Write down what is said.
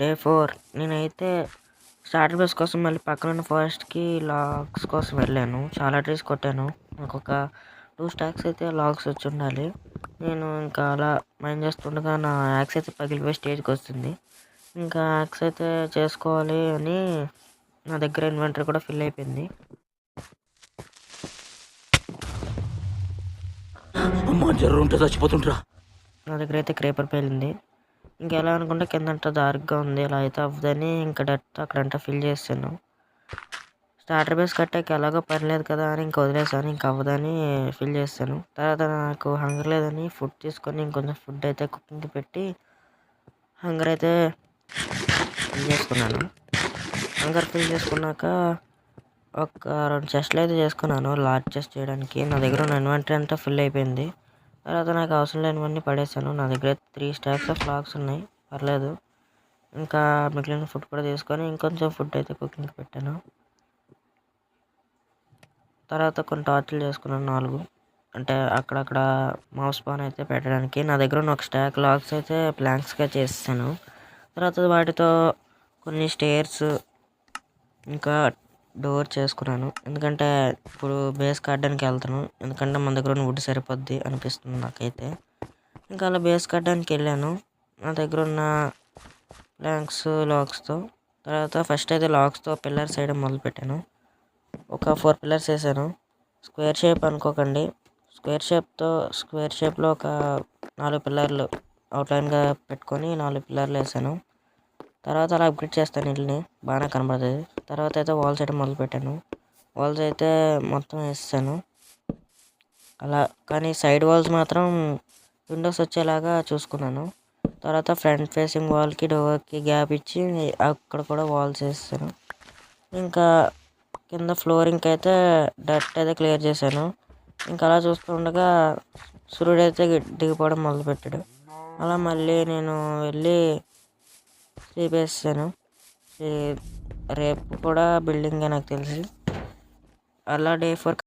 Day 4 నేనైతే starter base కోసం మళ్ళీ పక్కనున్న ఫారెస్ట్‌కి లాగ్స్ కోసం వెళ్ళాను. చాలా ట్రీస్ కొట్టాను. నాకొక 2 స్టాక్స్ అయితే లాగ్స్ వచ్చుండాలి. నేను ఇంకా అలా మైన్ చేస్తుండగా నా యాక్స్ అయితే పగిలిపోయే స్టేజ్‌కొచ్చింది. ఇంకా యాక్స్ అయితే చేసుకోవాలి అని నా దగ్గర ఇన్వెంటరీ కూడా ఫిల్ అయిపోయింది. అమ్మా జర్రుంటే చచ్చిపోతుంటరా. నా దగ్గర అయితే క్రేపర్ పేలింది. ఇంకెలా అనుకుంటే కిందంతా డార్క్‌గా ఉంది. ఇలా అయితే అవ్వదని ఇంకా డర్ట్ అక్కడంతా ఫిల్ చేశాను. స్టార్టర్ బేస్ కట్టాక ఎలాగో పని లేదు కదా అని ఇంక వదిలేసాను. ఇంక అవ్వదని ఫిల్ చేశాను. తర్వాత నాకు హంగర్ లేదని ఫుడ్ తీసుకొని ఇంకొంచెం ఫుడ్ అయితే కుకింగ్‌కి పెట్టి హంగర్ అయితే ఫిల్ చేసుకున్నాను. హంగర్ ఫిల్ చేసుకున్నాక ఒక 2 చెస్ట్‌లు అయితే చేసుకున్నాను లార్జ్ చెస్ట్ చేయడానికి. నా దగ్గర ఉన్న ఇన్వెంటరీ అంతా ఫిల్ అయిపోయింది. తర్వాత నాకు అవసరం లేనివన్నీ పడేసాను. నా దగ్గర 3 స్టాక్స్ ఆఫ్ లాగ్స్ ఉన్నాయి. పర్లేదు. ఇంకా మిగిలిన ఫుడ్ కూడా తీసుకొని ఇంకొంచెం ఫుడ్ అయితే కుకింగ్‌కి పెట్టాను. తర్వాత కొన్ని టార్చులు చేసుకున్నాను 4. అంటే అక్కడక్కడ మౌస్ స్పాన్ అయితే పెట్టడానికి. నా దగ్గర ఉన్న ఒక స్టాక్ లాగ్స్ అయితే ప్లాంక్స్‌గా చేసేసాను. తర్వాత వాటితో కొన్ని స్టేర్స్ ఇంకా డోర్ చేసుకున్నాను. ఎందుకంటే ఇప్పుడు బేస్ కట్టడానికి వెళ్తాను. ఎందుకంటే మన దగ్గర ఉన్న వుడ్ సరిపోద్ది అనిపిస్తుంది నాకైతే. ఇంకా అలా బేస్ కట్టడానికి వెళ్ళాను. నా దగ్గర ఉన్న ప్లాంక్స్ లాగ్స్తో. తర్వాత ఫస్ట్ అయితే లాగ్స్తో పిల్లర్స్ వేయడం మొదలుపెట్టాను. ఒక 4 పిల్లర్స్ వేసాను. స్క్వేర్ షేప్ అనుకోకండి. స్క్వేర్ షేప్లో ఒక 4 పిల్లర్లు అవుట్లైన్గా పెట్టుకొని 4 పిల్లర్లు వేసాను. తర్వాత అలా అప్గ్రేడ్ చేస్తాను ఇల్లుని. బాగానే కనబడుతుంది. తర్వాత అయితే వాల్స్ వేయడం మొదలుపెట్టాను. వాల్స్ అయితే మొత్తం వేసేసాను. అలా కానీ సైడ్ వాల్స్ మాత్రం విండోస్ వచ్చేలాగా చూసుకున్నాను. తర్వాత ఫ్రంట్ ఫేసింగ్ వాల్కి డోర్కి గ్యాప్ ఇచ్చి అక్కడ కూడా వాల్స్ వేసాను. ఇంకా కింద ఫ్లోరింగ్కి అయితే డర్ట్ అయితే క్లియర్ చేశాను. ఇంకా అలా చూస్తూ ఉండగా సూర్యుడు అయితే దిగిపోవడం మొదలుపెట్టాడు. అలా మళ్ళీ నేను వెళ్ళి స్లీప్ వేసాను. రేపు కూడా బిల్డింగే నాకు తెలిసి. అలా డే 4